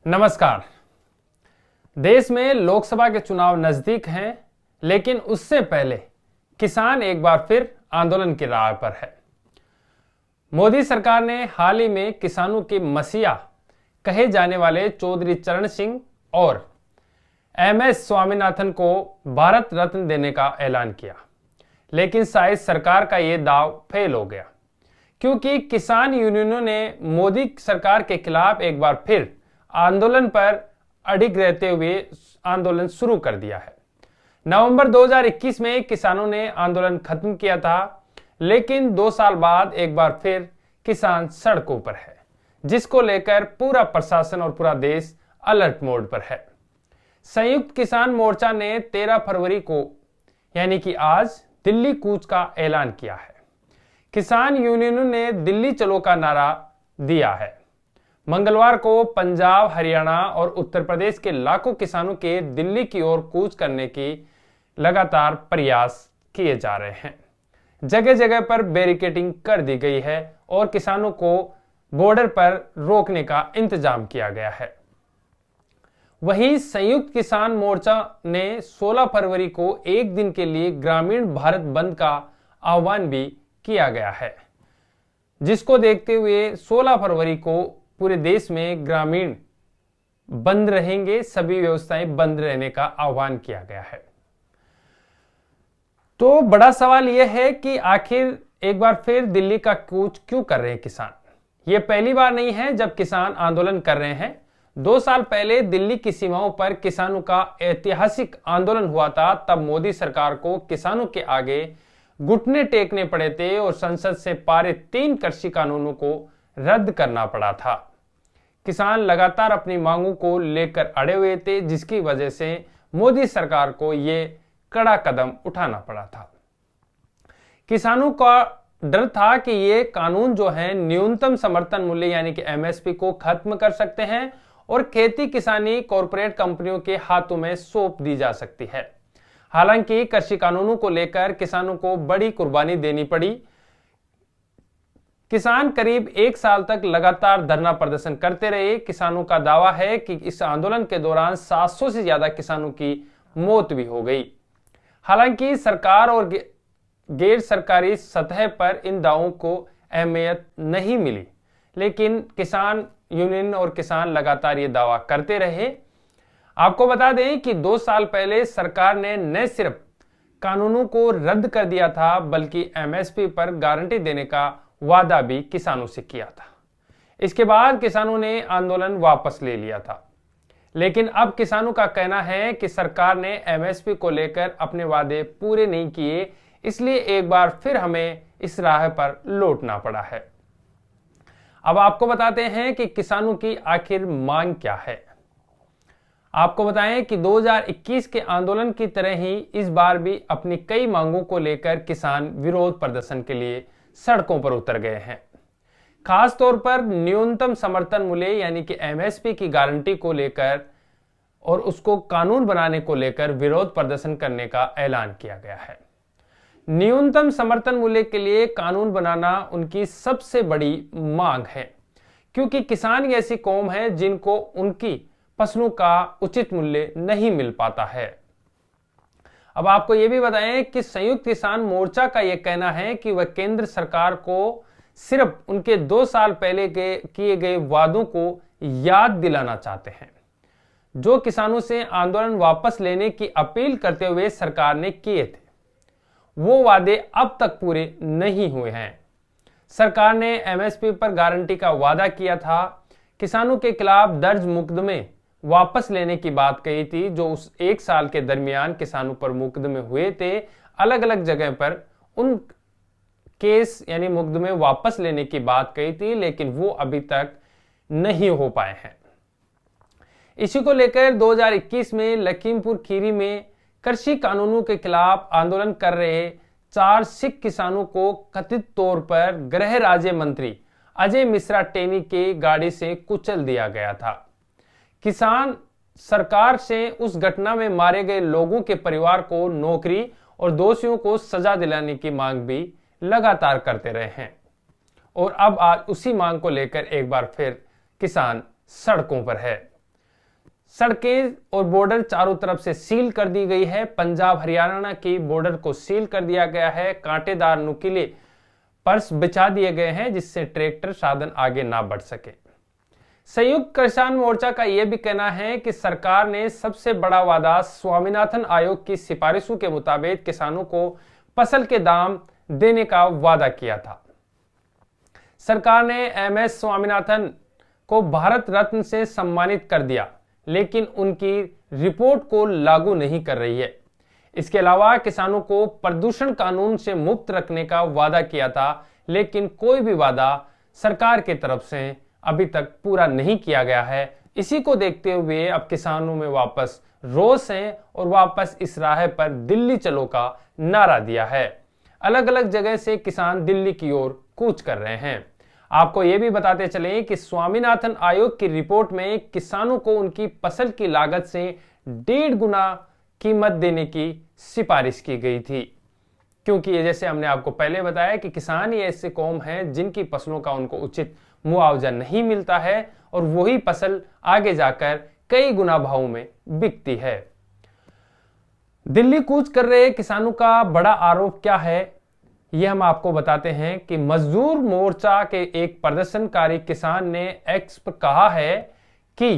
नमस्कार। देश में लोकसभा के चुनाव नजदीक हैं, लेकिन उससे पहले किसान एक बार फिर आंदोलन की राह पर है। मोदी सरकार ने हाल ही में किसानों के मसीहा कहे जाने वाले चौधरी चरण सिंह और एमएस स्वामीनाथन को भारत रत्न देने का ऐलान किया, लेकिन शायद सरकार का यह दाव फेल हो गया, क्योंकि किसान यूनियनों ने मोदी सरकार के खिलाफ एक बार फिर आंदोलन पर अडिग रहते हुए आंदोलन शुरू कर दिया है। नवंबर 2021 में किसानों ने आंदोलन खत्म किया था, लेकिन 2 साल बाद एक बार फिर किसान सड़कों पर है, जिसको लेकर पूरा प्रशासन और पूरा देश अलर्ट मोड पर है। संयुक्त किसान मोर्चा ने 13 फरवरी को यानी कि आज दिल्ली कूच का ऐलान किया है। किसान यूनियनों ने दिल्ली चलो का नारा दिया है। मंगलवार को पंजाब, हरियाणा और उत्तर प्रदेश के लाखों किसानों के दिल्ली की ओर कूच करने की लगातार प्रयास किए जा रहे हैं। जगह जगह पर बैरिकेडिंग कर दी गई है और किसानों को बॉर्डर पर रोकने का इंतजाम किया गया है। वहीं संयुक्त किसान मोर्चा ने 16 फरवरी को एक दिन के लिए ग्रामीण भारत बंद का आह्वान भी किया गया है, जिसको देखते हुए 16 फरवरी को पूरे देश में ग्रामीण बंद रहेंगे, सभी व्यवस्थाएं बंद रहने का आह्वान किया गया है। तो बड़ा सवाल यह है कि आखिर एक बार फिर दिल्ली का कूच क्यों कर रहे हैं किसान। यह पहली बार नहीं है जब किसान आंदोलन कर रहे हैं। 2 साल पहले दिल्ली की सीमाओं पर किसानों का ऐतिहासिक आंदोलन हुआ था। तब मोदी सरकार को किसानों के आगे घुटने टेकने पड़े थे और संसद से पारित 3 कृषि कानूनों को रद्द करना पड़ा था। किसान लगातार अपनी मांगों को लेकर अड़े हुए थे, जिसकी वजह से मोदी सरकार को यह कड़ा कदम उठाना पड़ा था। किसानों का डर था कि ये कानून जो है न्यूनतम समर्थन मूल्य यानी कि एमएसपी को खत्म कर सकते हैं और खेती किसानी कॉरपोरेट कंपनियों के हाथों में सौंप दी जा सकती है। हालांकि कृषि कानूनों को लेकर किसानों को बड़ी कुर्बानी देनी पड़ी। किसान करीब 1 साल तक लगातार धरना प्रदर्शन करते रहे। किसानों का दावा है कि इस आंदोलन के दौरान 700 से ज्यादा किसानों की मौत भी हो गई। हालांकि सरकार और गैर सरकारी सतह पर इन दावों को अहमियत नहीं मिली, लेकिन किसान यूनियन और किसान लगातार ये दावा करते रहे। आपको बता दें कि 2 साल पहले सरकार ने न सिर्फ कानूनों को रद्द कर दिया था, बल्कि एमएसपी पर गारंटी देने का वादा भी किसानों से किया था। इसके बाद किसानों ने आंदोलन वापस ले लिया था, लेकिन अब किसानों का कहना है कि सरकार ने एमएसपी को लेकर अपने वादे पूरे नहीं किए, इसलिए एक बार फिर हमें इस राह पर लौटना पड़ा है। अब आपको बताते हैं कि किसानों की आखिर मांग क्या है। आपको बताएं कि 2021 के आंदोलन की तरह ही इस बार भी अपनी कई मांगों को लेकर किसान विरोध प्रदर्शन के लिए सड़कों पर उतर गए हैं। खास तौर पर न्यूनतम समर्थन मूल्य यानी कि एमएसपी की गारंटी को लेकर और उसको कानून बनाने को लेकर विरोध प्रदर्शन करने का ऐलान किया गया है। न्यूनतम समर्थन मूल्य के लिए कानून बनाना उनकी सबसे बड़ी मांग है, क्योंकि किसान एक ऐसी कौम है जिनको उनकी फसलों का उचित मूल्य नहीं मिल पाता है। अब आपको यह भी बताएं कि संयुक्त किसान मोर्चा का यह कहना है कि वह केंद्र सरकार को सिर्फ उनके 2 साल पहले के किए गए वादों को याद दिलाना चाहते हैं, जो किसानों से आंदोलन वापस लेने की अपील करते हुए सरकार ने किए थे। वो वादे अब तक पूरे नहीं हुए हैं। सरकार ने एमएसपी पर गारंटी का वादा किया था, किसानों के खिलाफ दर्ज मुकदमे वापस लेने की बात कही थी, जो उस 1 साल के दरमियान किसानों पर मुकदमे हुए थे। अलग अलग जगह पर उन केस यानी मुकदमे वापस लेने की बात कही थी, लेकिन वो अभी तक नहीं हो पाए हैं। इसी को लेकर 2021 में लखीमपुर खीरी में कृषि कानूनों के खिलाफ आंदोलन कर रहे 4 सिख किसानों को कथित तौर पर गृह राज्य मंत्री अजय मिश्रा टेनी के गाड़ी से कुचल दिया गया था। किसान सरकार से उस घटना में मारे गए लोगों के परिवार को नौकरी और दोषियों को सजा दिलाने की मांग भी लगातार करते रहे हैं और अब आज उसी मांग को लेकर एक बार फिर किसान सड़कों पर है। सड़कें और बॉर्डर चारों तरफ से सील कर दी गई है। पंजाब हरियाणा की बॉर्डर को सील कर दिया गया है। कांटेदार नुकीले पर्स बिछा दिए गए हैं जिससे ट्रैक्टर साधन आगे ना बढ़ सके। संयुक्त किसान मोर्चा का यह भी कहना है कि सरकार ने सबसे बड़ा वादा स्वामीनाथन आयोग की सिफारिशों के मुताबिक किसानों को फसल के दाम देने का वादा किया था। सरकार ने एमएस स्वामीनाथन को भारत रत्न से सम्मानित कर दिया, लेकिन उनकी रिपोर्ट को लागू नहीं कर रही है। इसके अलावा किसानों को प्रदूषण कानून से मुक्त रखने का वादा किया था, लेकिन कोई भी वादा सरकार की तरफ से अभी तक पूरा नहीं किया गया है। इसी को देखते हुए अब किसानों में वापस रोष है और वापस इस राह पर दिल्ली चलो का नारा दिया है। अलग अलग जगह से किसान दिल्ली की ओर कूच कर रहे हैं। आपको यह भी बताते चले कि स्वामीनाथन आयोग की रिपोर्ट में किसानों को उनकी फसल की लागत से 1.5 गुना कीमत देने की सिफारिश की गई थी, क्योंकि ये जैसे हमने आपको पहले बताया कि किसान ही ऐसे कौम हैं जिनकी फसलों का उनको उचित मुआवजा नहीं मिलता है और वही फसल आगे जाकर कई गुना भाव में बिकती है। दिल्ली कूच कर रहे किसानों का बड़ा आरोप क्या है, यह हम आपको बताते हैं कि मजदूर मोर्चा के एक प्रदर्शनकारी किसान ने एक्स पर कहा है कि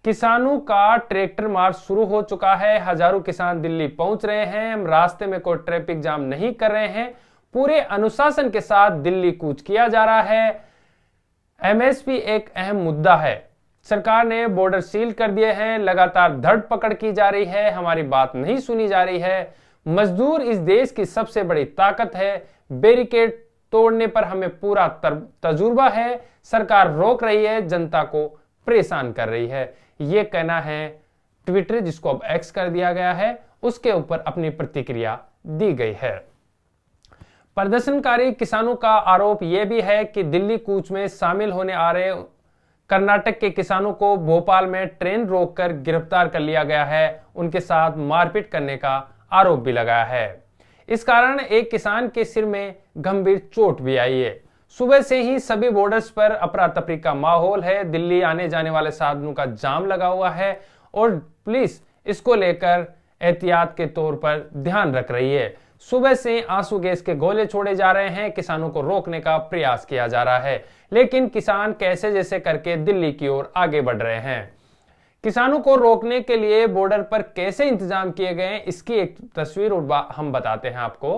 किसानों का ट्रैक्टर मार्च शुरू हो चुका है। हजारों किसान दिल्ली पहुंच रहे हैं। हम रास्ते में कोई ट्रैफिक जाम नहीं कर रहे हैं। पूरे अनुशासन के साथ दिल्ली कूच किया जा रहा है। एमएसपी एक अहम मुद्दा है। सरकार ने बॉर्डर सील कर दिए हैं। लगातार धरपकड़ की जा रही है। हमारी बात नहीं सुनी जा रही है। मजदूर इस देश की सबसे बड़ी ताकत है। बैरिकेड तोड़ने पर हमें पूरा तजुर्बा है। सरकार रोक रही है, जनता को परेशान कर रही है। यह कहना है ट्विटर, जिसको अब एक्स कर दिया गया है, उसके ऊपर अपनी प्रतिक्रिया दी गई है। प्रदर्शनकारी किसानों का आरोप यह भी है कि दिल्ली कूच में शामिल होने आ रहे कर्नाटक के किसानों को भोपाल में ट्रेन रोककर गिरफ्तार कर लिया गया है। उनके साथ मारपीट करने का आरोप भी लगाया है। इस कारण एक किसान के सिर में गंभीर चोट भी आई है। सुबह से ही सभी बॉर्डर्स पर अफरा तफरी का माहौल है। दिल्ली आने जाने वाले साधनों का जाम लगा हुआ है और पुलिस इसको लेकर एहतियात के तौर पर ध्यान रख रही है। सुबह से आंसू गैस के गोले छोड़े जा रहे हैं। किसानों को रोकने का प्रयास किया जा रहा है, लेकिन किसान कैसे जैसे करके दिल्ली की ओर आगे बढ़ रहे हैं। किसानों को रोकने के लिए बॉर्डर पर कैसे इंतजाम किए गए हैं, इसकी एक तस्वीर हम बताते हैं आपको।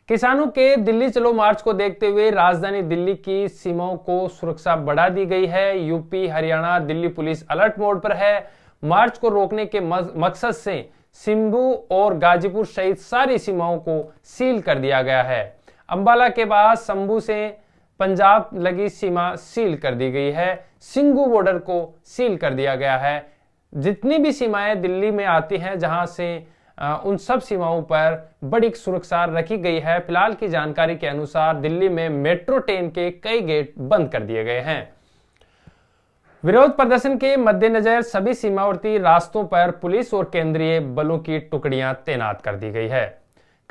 किसानों के दिल्ली चलो मार्च को देखते हुए राजधानी दिल्ली की सीमाओं को सुरक्षा बढ़ा दी गई है। UP, Haryana, Delhi police alert mode पर है। मार्च को रोकने के मकसद से सिंबू और गाजीपुर सहित सारी सीमाओं को सील कर दिया गया है। अंबाला के बाद शंभू से पंजाब लगी सीमा सील कर दी गई है। सिंगू बॉर्डर को सील कर दिया गया है। जितनी भी सीमाएं दिल्ली में आती हैं, जहां से उन सब सीमाओं पर बड़ी सुरक्षा रखी गई है। फिलहाल की जानकारी के अनुसार दिल्ली में मेट्रो ट्रेन के कई गेट बंद कर दिए गए हैं। विरोध प्रदर्शन के मद्देनजर सभी सीमावर्ती रास्तों पर पुलिस और केंद्रीय बलों की टुकड़ियां तैनात कर दी गई है।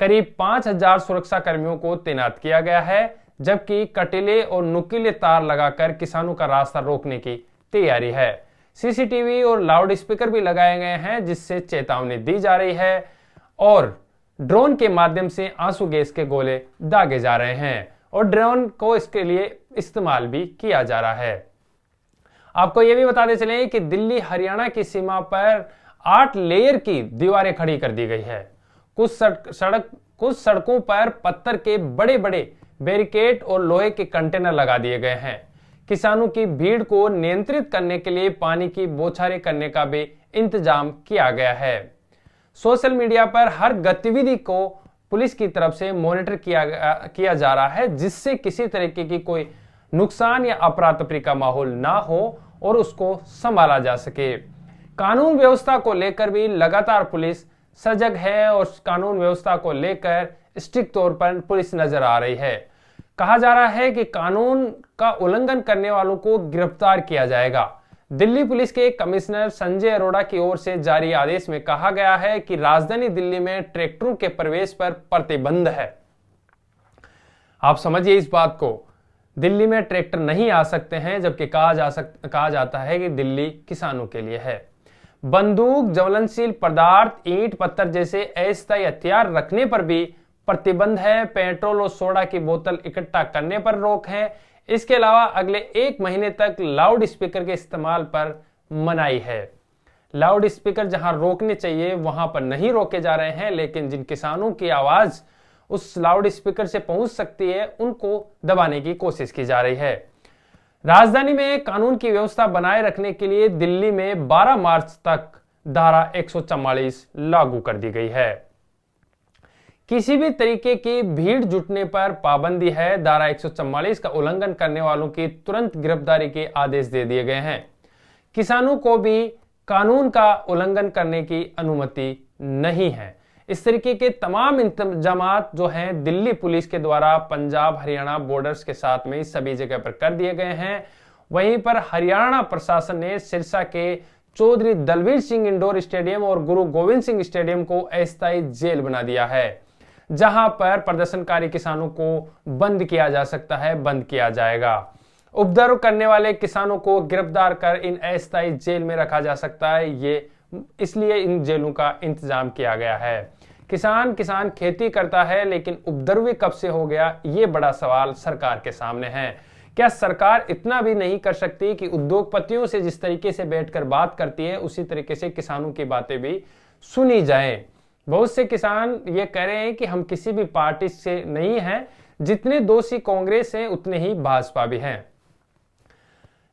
करीब 5000 सुरक्षा कर्मियों को तैनात किया गया है, जबकि कटीले और नुकीले तार लगाकर किसानों का रास्ता रोकने की तैयारी है। सीसीटीवी और लाउड स्पीकर भी लगाए गए हैं, जिससे चेतावनी दी जा रही है और ड्रोन के माध्यम से आंसू गैस के गोले दागे जा रहे हैं और ड्रोन को इसके लिए इस्तेमाल भी किया जा रहा है। आपको यह भी बताते चलें कि दिल्ली हरियाणा की सीमा पर 8 लेयर की दीवारें खड़ी कर दी गई है। कुछ सड़कों पर पत्थर के बड़े बड़े बैरिकेड और लोहे के कंटेनर लगा दिए गए हैं। किसानों की भीड़ को नियंत्रित करने के लिए पानी की बौछारें करने का भी इंतजाम किया गया है। सोशल मीडिया पर हर गतिविधि को पुलिस की तरफ से मॉनिटर किया जा रहा है, जिससे किसी तरीके की कोई नुकसान या अफरा तफरी का माहौल ना हो और उसको संभाला जा सके। कानून व्यवस्था को लेकर भी लगातार पुलिस सजग है और कानून व्यवस्था को लेकर स्ट्रिक्ट तौर पर पुलिस नजर आ रही है। कहा जा रहा है कि कानून का उल्लंघन करने वालों को गिरफ्तार किया जाएगा। दिल्ली पुलिस के कमिश्नर संजय अरोड़ा की ओर से जारी आदेश में कहा गया है कि राजधानी दिल्ली में ट्रैक्टरों के प्रवेश पर प्रतिबंध है। आप समझिए इस बात को। दिल्ली में ट्रैक्टर नहीं आ सकते हैं, जबकि कहा जाता है कि दिल्ली किसानों के लिए है। बंदूक, ज्वलनशील पदार्थ, ईंट पत्थर जैसे अस्थायी हथियार रखने पर भी प्रतिबंध है। पेट्रोल और सोडा की बोतल इकट्ठा करने पर रोक है। इसके अलावा अगले 1 महीने तक लाउड स्पीकर के इस्तेमाल पर मनाही है। लाउड स्पीकर जहां रोकने चाहिए वहां पर नहीं रोके जा रहे हैं, लेकिन जिन किसानों की आवाज उस लाउड स्पीकर से पहुंच सकती है उनको दबाने की कोशिश की जा रही है। राजधानी में कानून की व्यवस्था बनाए रखने के लिए दिल्ली में 12 मार्च तक धारा 144 लागू कर दी गई है। किसी भी तरीके की भीड़ जुटने पर पाबंदी है। धारा 144 का उल्लंघन करने वालों की तुरंत गिरफ्तारी के आदेश दे दिए गए हैं। किसानों को भी कानून का उल्लंघन करने की अनुमति नहीं है। इस तरीके के तमाम इंतजामात जो हैं दिल्ली पुलिस के द्वारा पंजाब हरियाणा बॉर्डर्स के साथ में सभी जगह पर कर दिए गए हैं। वहीं पर हरियाणा प्रशासन ने सिरसा के चौधरी दलवीर सिंह इंडोर स्टेडियम और गुरु गोविंद सिंह स्टेडियम को अस्थायी जेल बना दिया है, जहां पर प्रदर्शनकारी किसानों को बंद किया जा सकता है, बंद किया जाएगा। उपद्रव करने वाले किसानों को गिरफ्तार कर इन अस्थायी जेल में रखा जा सकता है। ये इसलिए इन जेलों का इंतजाम किया गया है। किसान खेती करता है, लेकिन उपद्रवी कब से हो गया, ये बड़ा सवाल सरकार के सामने है। क्या सरकार इतना भी नहीं कर सकती कि उद्योगपतियों से जिस तरीके से बैठकर बात करती है उसी तरीके से किसानों की बातें भी सुनी जाएं? बहुत से किसान ये कह रहे हैं कि हम किसी भी पार्टी से नहीं हैं, जितने दोषी कांग्रेस हैं उतने ही भाजपा भी हैं।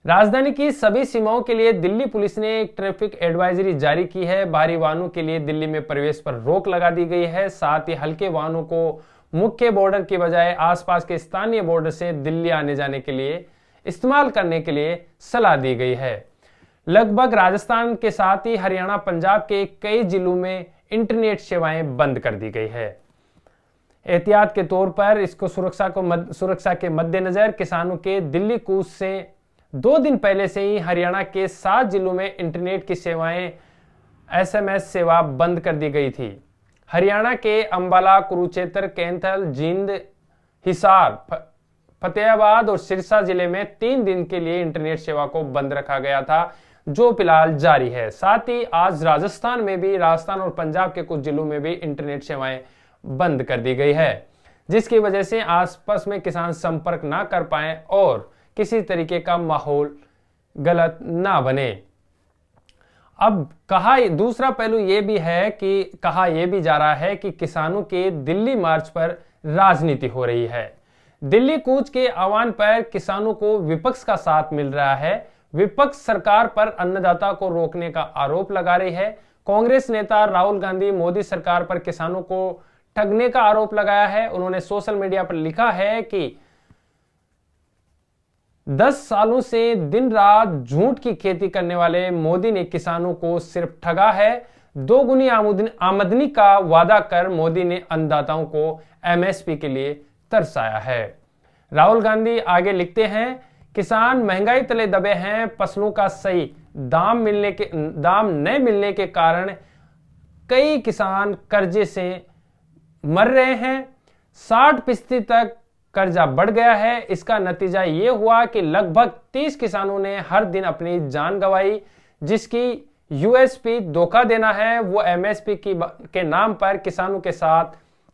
राजधानी की सभी सीमाओं के लिए दिल्ली पुलिस ने एक ट्रैफिक एडवाइजरी जारी की है। भारी वाहनों के लिए दिल्ली में प्रवेश पर रोक लगा दी गई है। साथ ही हल्के वाहनों को मुख्य बॉर्डर की बजाय आसपास के स्थानीय बॉर्डर से दिल्ली आने जाने के लिए इस्तेमाल करने के लिए सलाह दी गई है। लगभग राजस्थान के साथ ही हरियाणा पंजाब के कई जिलों में इंटरनेट सेवाएं बंद कर दी गई है। एहतियात के तौर पर इसको सुरक्षा के मद्देनजर किसानों के दिल्ली कूच से 2 दिन पहले से ही हरियाणा के 7 जिलों में इंटरनेट की सेवाएं SMS सेवा बंद कर दी गई थी। हरियाणा के अंबाला, कुरुक्षेत्र, कैंथल, जींद, हिसार, फतेहाबाद और सिरसा जिले में 3 दिन के लिए इंटरनेट सेवा को बंद रखा गया था, जो फिलहाल जारी है। साथ ही आज राजस्थान में भी, राजस्थान और पंजाब के कुछ जिलों में भी इंटरनेट सेवाएं बंद कर दी गई है, जिसकी वजह से आसपास में किसान संपर्क ना कर पाए और किसी तरीके का माहौल गलत ना बने। अब दूसरा पहलू यह भी है कि कहा यह भी जा रहा है कि किसानों के दिल्ली मार्च पर राजनीति हो रही है। दिल्ली कूच के आह्वान पर किसानों को विपक्ष का साथ मिल रहा है। विपक्ष सरकार पर अन्नदाता को रोकने का आरोप लगा रही है। कांग्रेस नेता राहुल गांधी मोदी सरकार पर किसानों को ठगने का आरोप लगाया है। उन्होंने सोशल मीडिया पर लिखा है कि 10 सालों से दिन रात झूठ की खेती करने वाले मोदी ने किसानों को सिर्फ ठगा है। 2 गुनी आमदनी का वादा कर मोदी ने अन्नदाताओं को MSP के लिए तरसाया है। राहुल गांधी आगे लिखते हैं, किसान महंगाई तले दबे हैं। फसलों का सही दाम न मिलने के कारण कई किसान कर्जे से मर रहे हैं। 60% तक कर्जा बढ़ गया है। इसका नतीजा यह हुआ कि लगभग 30 किसानों ने हर दिन अपनी जान गंवाई। जिसकी USP धोखा देना है, वो MSP के नाम पर किसानों के साथ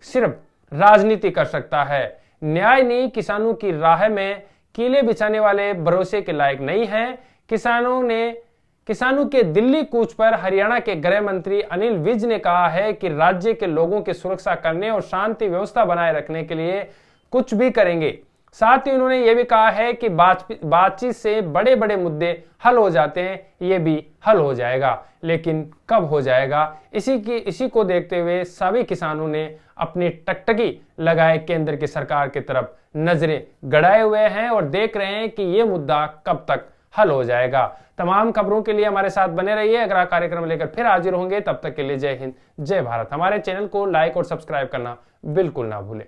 सिर्फ राजनीति कर सकता है। न्याय नहीं, किसानों की राह में कीले बिछाने वाले भरोसे के लायक नहीं है। किसानों के दिल्ली कूच पर हरियाणा के गृह मंत्री अनिल विज ने कहा है कि राज्य के लोगों की सुरक्षा करने और शांति व्यवस्था बनाए रखने के लिए कुछ भी करेंगे। साथ ही उन्होंने यह भी कहा है कि बातचीत से बड़े बड़े मुद्दे हल हो जाते हैं, ये भी हल हो जाएगा, लेकिन कब हो जाएगा, इसी को देखते हुए सभी किसानों ने अपनी टकटकी लगाए केंद्र की सरकार की तरफ नजरें गड़ाए हुए हैं और देख रहे हैं कि यह मुद्दा कब तक हल हो जाएगा। तमाम खबरों के लिए हमारे साथ बने रहिए। अगला कार्यक्रम लेकर फिर हाजिर होंगे, तब तक के लिए जय हिंद, जय भारत। हमारे चैनल को लाइक और सब्सक्राइब करना बिल्कुल ना भूलें।